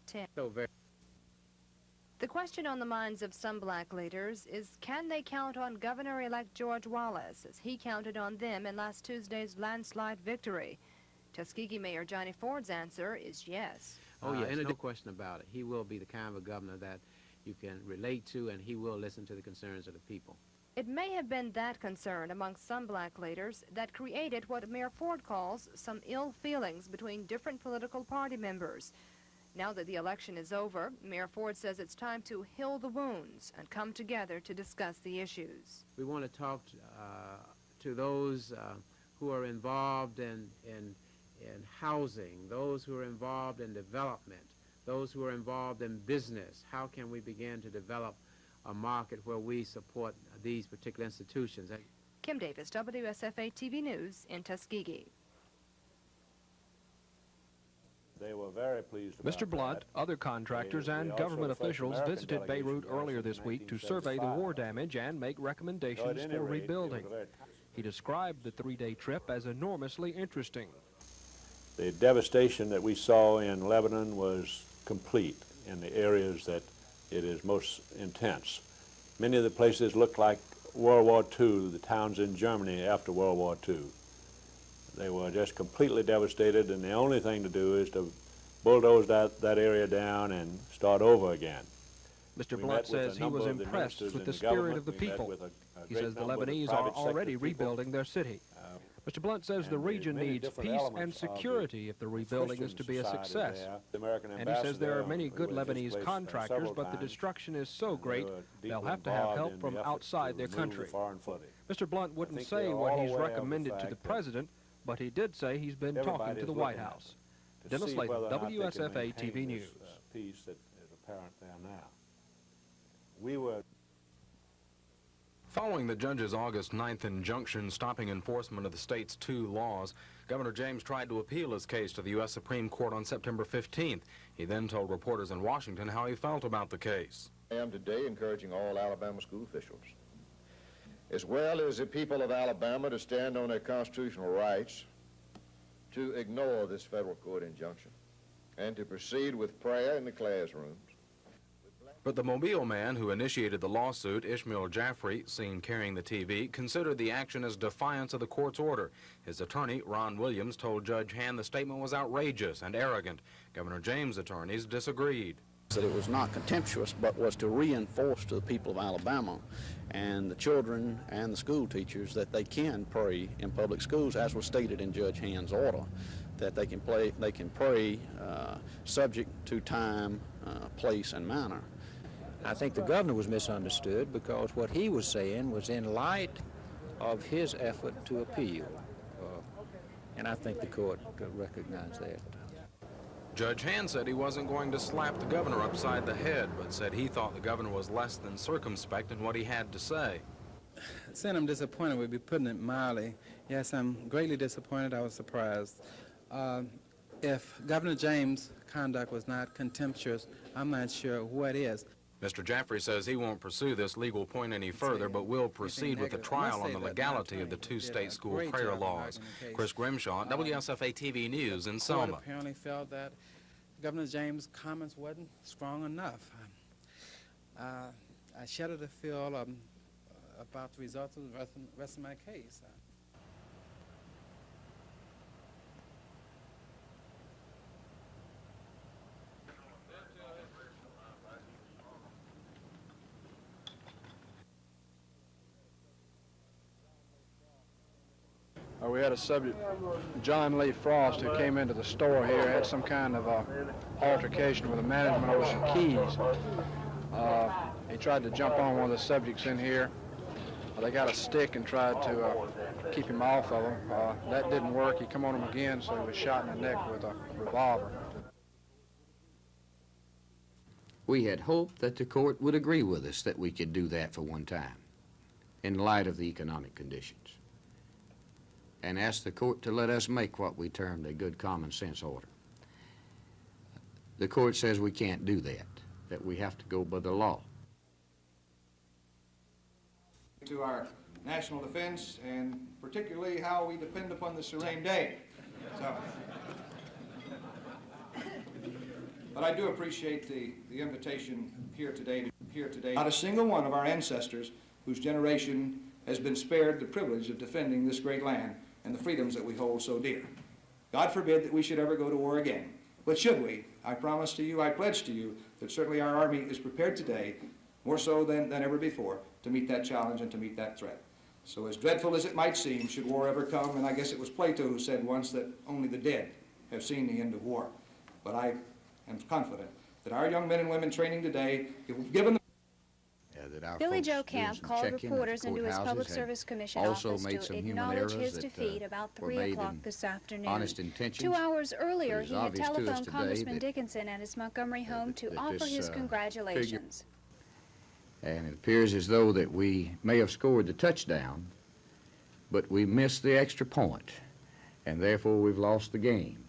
10. So very The question on the minds of some black leaders is, can they count on Governor-elect George Wallace, as he counted on them in last Tuesday's landslide victory? Tuskegee Mayor Johnny Ford's answer is yes. Oh, yeah, no question about it. He will be the kind of a governor that you can relate to, and he will listen to the concerns of the people. It may have been that concern among some black leaders that created what Mayor Ford calls some ill feelings between different political party members. Now that the election is over, Mayor Ford says it's time to heal the wounds and come together to discuss the issues. We want to talk to those who are involved in housing, those who are involved in development, those who are involved in business. How can we begin to develop a market where we support these particular institutions? Kim Davis, WSFA TV News in Tuskegee. They were very pleased about Mr. Blunt, other contractors, and government officials visited Beirut earlier this week to survey the war damage and make recommendations for rebuilding. He described the three-day trip as enormously interesting. The devastation that we saw in Lebanon was complete in the areas that it is most intense. Many of the places looked like World War II, the towns in Germany after World War II. They were just completely devastated, and the only thing to do is to bulldoze that area down and start over again. Mr. Blunt says he was impressed with the spirit of the people. He says the Lebanese are already rebuilding their city. Mr. Blunt says the region needs peace and security if the rebuilding is to be a success. And he says there are many good Lebanese contractors, but the destruction is so great they'll have to have help from outside their country. Mr. Blunt wouldn't say what he's recommended to the president, but he did say he's been talking to the White House. Dennis Latham, WSFA TV News. Peace that is apparent there now. We were. Following the judge's August 9th injunction stopping enforcement of the state's two laws, Governor James tried to appeal his case to the U.S. Supreme Court on September 15th. He then told reporters in Washington how he felt about the case. I am today encouraging all Alabama school officials, as well as the people of Alabama, to stand on their constitutional rights, to ignore this federal court injunction, and to proceed with prayer in the classrooms. But the Mobile man who initiated the lawsuit, Ishmael Jaffrey, seen carrying the TV, considered the action as defiance of the court's order. His attorney, Ron Williams, told Judge Hand the statement was outrageous and arrogant. Governor James' attorneys disagreed. That it was not contemptuous, but was to reinforce to the people of Alabama and the children and the school teachers that they can pray in public schools, as was stated in Judge Hand's order, that they can pray subject to time, place, and manner. I think the governor was misunderstood because what he was saying was in light of his effort to appeal, and I think the court recognized that. Judge Hand said he wasn't going to slap the governor upside the head, but said he thought the governor was less than circumspect in what he had to say. Saying I'm disappointed would be putting it mildly. Yes, I'm greatly disappointed. I was surprised. If Governor James' conduct was not contemptuous, I'm not sure what is. Mr. Jaffrey says he won't pursue this legal point any further, but will proceed with the trial on the legality of the two state school prayer laws. Chris Grimshaw, WSFA TV News in Selma. The court apparently felt that Governor James' comments wasn't strong enough. I shudder to feel about the results of the rest of my case. We had a subject, John Lee Frost, who came into the store here, had some kind of altercation with the management over some keys. He tried to jump on one of the subjects in here. They got a stick and tried to keep him off of him. That didn't work. He come on him again, so he was shot in the neck with a revolver. We had hoped that the court would agree with us that we could do that for one time, in light of the economic conditions, and asked the court to let us make what we termed a good common sense order. The court says we can't do that we have to go by the law. To our national defense, and particularly how we depend upon the same day. But I do appreciate the invitation here today. Not a single one of our ancestors whose generation has been spared the privilege of defending this great land and the freedoms that we hold so dear. God forbid that we should ever go to war again. But should we, I promise to you, I pledge to you, that certainly our Army is prepared today, more so than ever before, to meet that challenge and to meet that threat. So as dreadful as it might seem, should war ever come, and I guess it was Plato who said once that only the dead have seen the end of war. But I am confident that our young men and women training today, if given the Billy Joe Camp called reporters into his Public Service Commission office to acknowledge his defeat about 3 o'clock this afternoon. 2 hours earlier, he had telephoned Congressman Dickinson at his Montgomery home to offer his congratulations. And it appears as though that we may have scored the touchdown, but we missed the extra point, and therefore we've lost the game.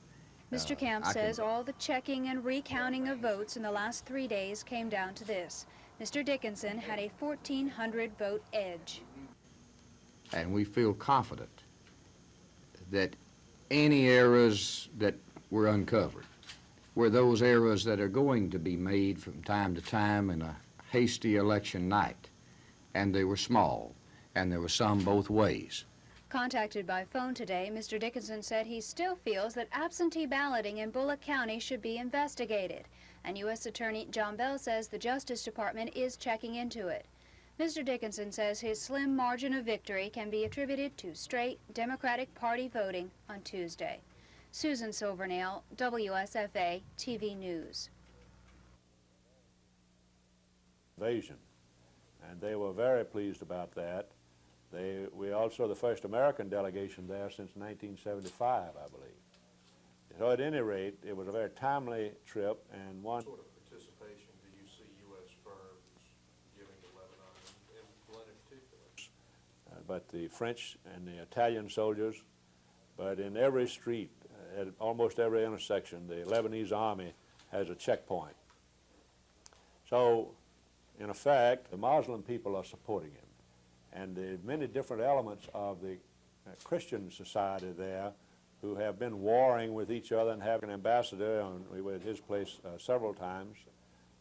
Mr. Camp says all the checking and recounting of votes in the last 3 days came down to this. Mr. Dickinson had a 1,400 vote edge. And we feel confident that any errors that were uncovered were those errors that are going to be made from time to time in a hasty election night. And they were small, and there were some both ways. Contacted by phone today, Mr. Dickinson said he still feels that absentee balloting in Bullock County should be investigated. And U.S. Attorney John Bell says the Justice Department is checking into it. Mr. Dickinson says his slim margin of victory can be attributed to straight Democratic Party voting on Tuesday. Susan Silvernail, WSFA TV News. Invasion, and they were very pleased about that. We also the first American delegation there since 1975, I believe. So at any rate, it was a very timely trip, and one... What sort of participation do you see U.S. firms giving to Lebanon, and Berlin in particular? But the French and the Italian soldiers, but in every street, at almost every intersection, the Lebanese army has a checkpoint. So, in effect, the Muslim people are supporting him. And the many different elements of the Christian society there who have been warring with each other and have an ambassador, and we were at his place several times,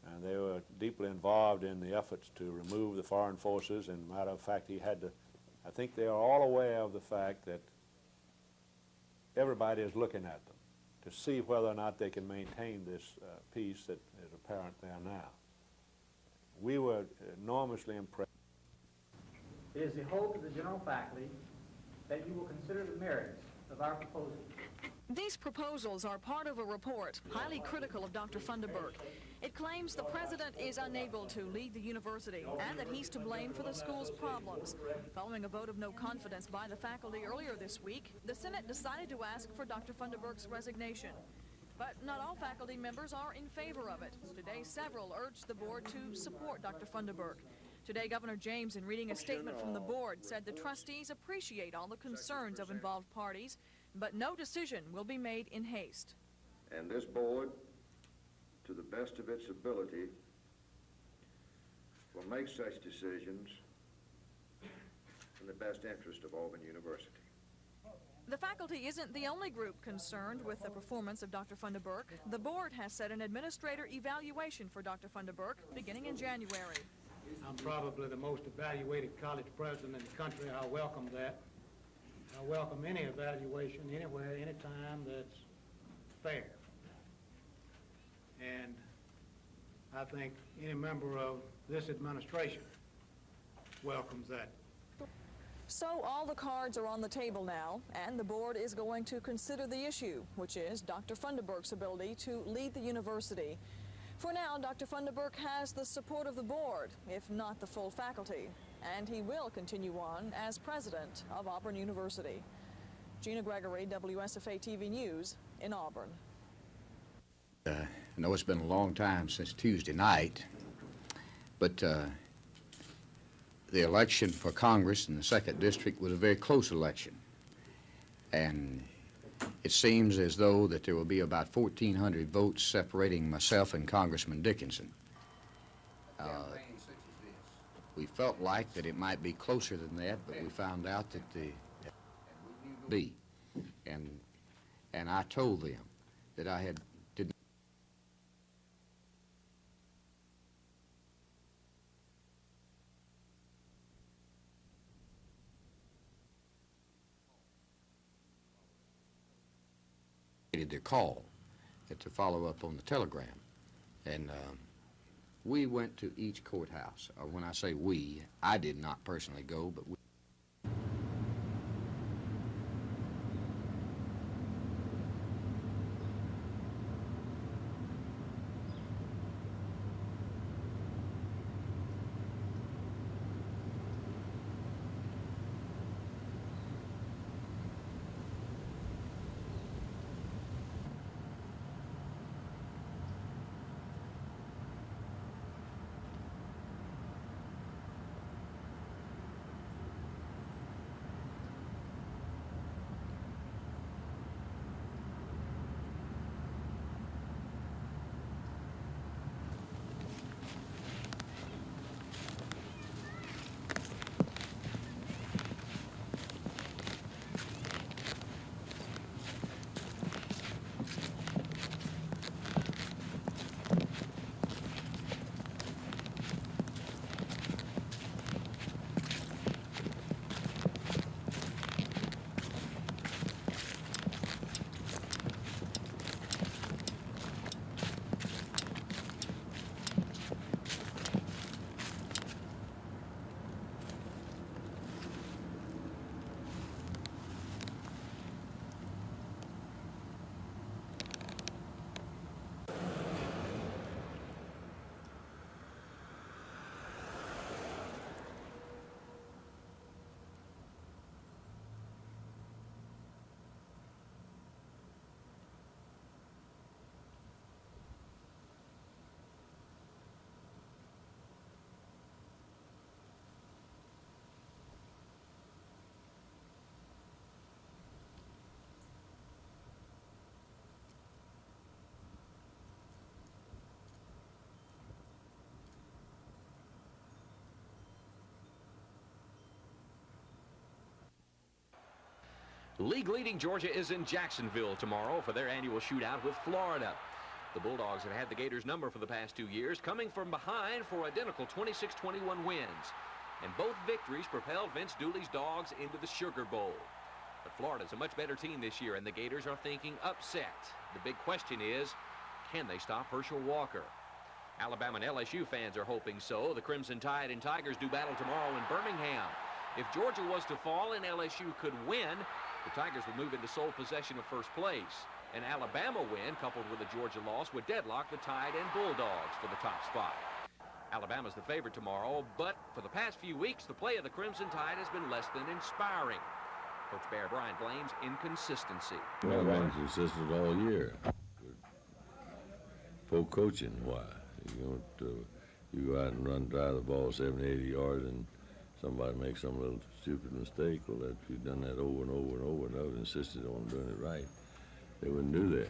and they were deeply involved in the efforts to remove the foreign forces. And matter of fact, he had to, I think they are all aware of the fact that everybody is looking at them to see whether or not they can maintain this peace that is apparent there now. We were enormously impressed. It is the hope of the general faculty that you will consider the merits of our proposals. These proposals are part of a report highly critical of Dr. Funderburk. It claims the president is unable to lead the university and that he's to blame for the school's problems. Following a vote of no confidence by the faculty earlier this week, the Senate decided to ask for Dr. Funderburk's resignation. But not all faculty members are in favor of it. Today, several urged the board to support Dr. Funderburk. Today, Governor James, in reading a statement from the board, said the trustees appreciate all the concerns of involved parties, but no decision will be made in haste. And this board, to the best of its ability, will make such decisions in the best interest of Auburn University. The faculty isn't the only group concerned with the performance of Dr. Funderburk. The board has set an administrator evaluation for Dr. Funderburk beginning in January. I'm probably the most evaluated college president in the country. I welcome that. I welcome any evaluation anywhere, anytime that's fair. And I think any member of this administration welcomes that. So all the cards are on the table now, and the board is going to consider the issue, which is Dr. Funderburk's ability to lead the university. For now, Dr. Funderburk has the support of the board, if not the full faculty, and he will continue on as president of Auburn University. Gina Gregory, WSFA TV News in Auburn. I know it's been a long time since Tuesday night, but the election for Congress in the 2nd District was a very close election. And it seems as though that there will be about 1,400 votes separating myself and Congressman Dickinson. We felt like that it might be closer than that, but we found out that the be. And I told them that I had their call to follow up on the telegram. And we went to each courthouse. When I say we, I did not personally go, but we League-leading Georgia is in Jacksonville tomorrow for their annual shootout with Florida. The Bulldogs have had the Gators' number for the past 2 years, coming from behind for identical 26-21 wins. And both victories propelled Vince Dooley's Dogs into the Sugar Bowl. But Florida's a much better team this year, and the Gators are thinking upset. The big question is, can they stop Herschel Walker? Alabama and LSU fans are hoping so. The Crimson Tide and Tigers do battle tomorrow in Birmingham. If Georgia was to fall and LSU could win, the Tigers would move into sole possession of first place. An Alabama win, coupled with a Georgia loss, would deadlock the Tide and Bulldogs for the top spot. Alabama's the favorite tomorrow, but for the past few weeks, the play of the Crimson Tide has been less than inspiring. Coach Bear Bryant blames inconsistency. Well, I've been consistent all year. Poor coaching, why? You go out and drive the ball 70, 80 yards, and somebody makes some little stupid mistake. Well, if you've done that over and over and over and over, insisted on doing it right, they wouldn't do that.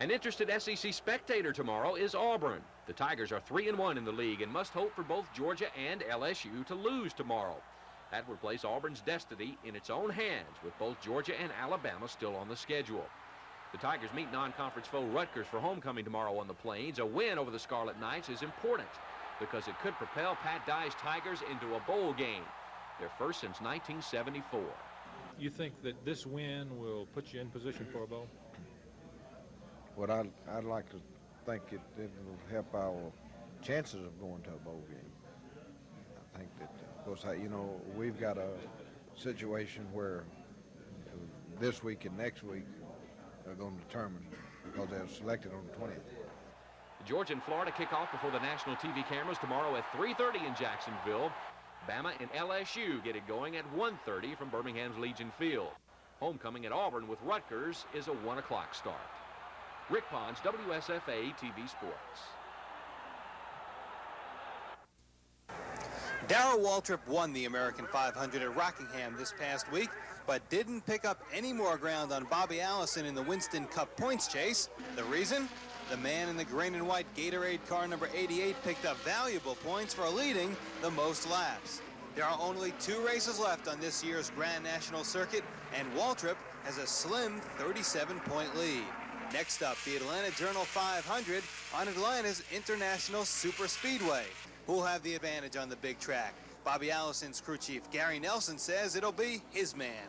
An interested SEC spectator tomorrow is Auburn. The Tigers are 3-1 in the league and must hope for both Georgia and LSU to lose tomorrow. That would place Auburn's destiny in its own hands, with both Georgia and Alabama still on the schedule. The Tigers meet non-conference foe Rutgers for homecoming tomorrow on the Plains. A win over the Scarlet Knights is important because it could propel Pat Dye's Tigers into a bowl game, their first since 1974. You think that this win will put you in position for a bowl? What I'd like to think it will help our chances of going to a bowl game. I think that, of course, we've got a situation where this week and next week are going to determine, because they're selected on the 20th. Georgia and Florida kick off before the national TV cameras tomorrow at 3:30 in Jacksonville. Bama and LSU get it going at 1:30 from Birmingham's Legion Field. Homecoming at Auburn with Rutgers is a 1 o'clock start. Rick Pons, WSFA TV Sports. Darrell Waltrip won the American 500 at Rockingham this past week, but didn't pick up any more ground on Bobby Allison in the Winston Cup points chase. The reason? The man in the green and white Gatorade car number 88 picked up valuable points for leading the most laps. There are only 2 races left on this year's Grand National Circuit, and Waltrip has a slim 37-point lead. Next up, the Atlanta Journal 500 on Atlanta's International Superspeedway. Who'll have the advantage on the big track? Bobby Allison's crew chief Gary Nelson says it'll be his man.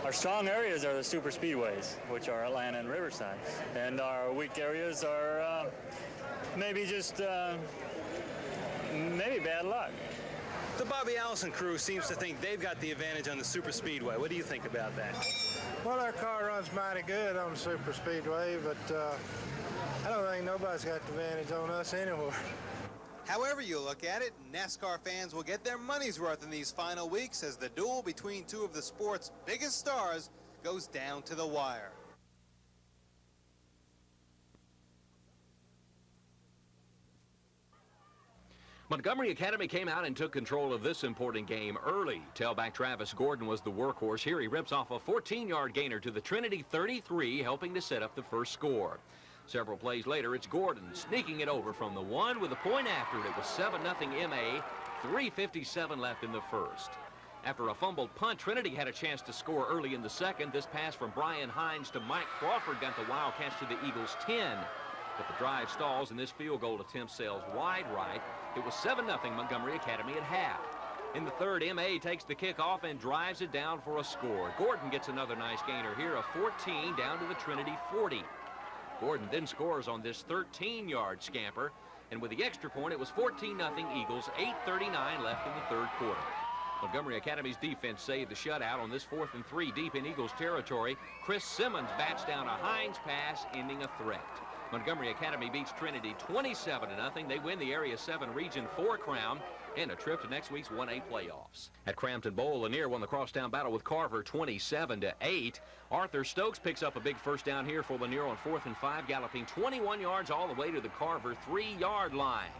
Our strong areas are the super speedways, which are Atlanta and Riverside. And our weak areas are maybe just maybe bad luck. The Bobby Allison crew seems to think they've got the advantage on the super speedway. What do you think about that? Well, our car runs mighty good on the super speedway, but I don't think nobody's got the advantage on us anywhere. However you look at it, NASCAR fans will get their money's worth in these final weeks as the duel between two of the sport's biggest stars goes down to the wire. Montgomery Academy came out and took control of this important game early. Tailback Travis Gordon was the workhorse. Here he rips off a 14-yard gainer to the Trinity 33, helping to set up the first score. Several plays later, it's Gordon sneaking it over from the 1 with a point after it. It was 7-0 MA, 3:57 left in the first. After a fumbled punt, Trinity had a chance to score early in the second. This pass from Brian Hines to Mike Crawford got the Wildcats to the Eagles' 10. But the drive stalls and this field goal attempt sails wide right. It was 7-0 Montgomery Academy at half. In the third, M.A. takes the kickoff and drives it down for a score. Gordon gets another nice gainer here, a 14 down to the Trinity 40. Gordon then scores on this 13-yard scamper, and with the extra point, it was 14-0 Eagles, 8:39 left in the third quarter. Montgomery Academy's defense saved the shutout on this 4th and 3 deep in Eagles territory. Chris Simmons bats down a Hines pass, ending a threat. Montgomery Academy beats Trinity 27-0. They win the Area 7 Region 4 crown and a trip to next week's 1A playoffs. At Crampton Bowl, Lanier won the crosstown battle with Carver 27-8. Arthur Stokes picks up a big first down here for Lanier on 4th and 5, galloping 21 yards all the way to the Carver 3-yard line.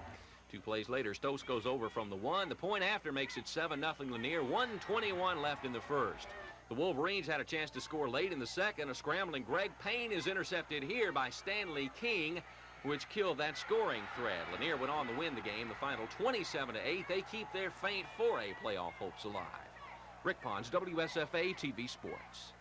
2 plays later, Stokes goes over from the 1. The point after makes it 7-0 Lanier, 1:21 left in the first. The Wolverines had a chance to score late in the second. A scrambling Greg Payne is intercepted here by Stanley King, which killed that scoring thread. Lanier went on to win the game, the final 27-8. They keep their faint 4A playoff hopes alive. Rick Pons, WSFA TV Sports.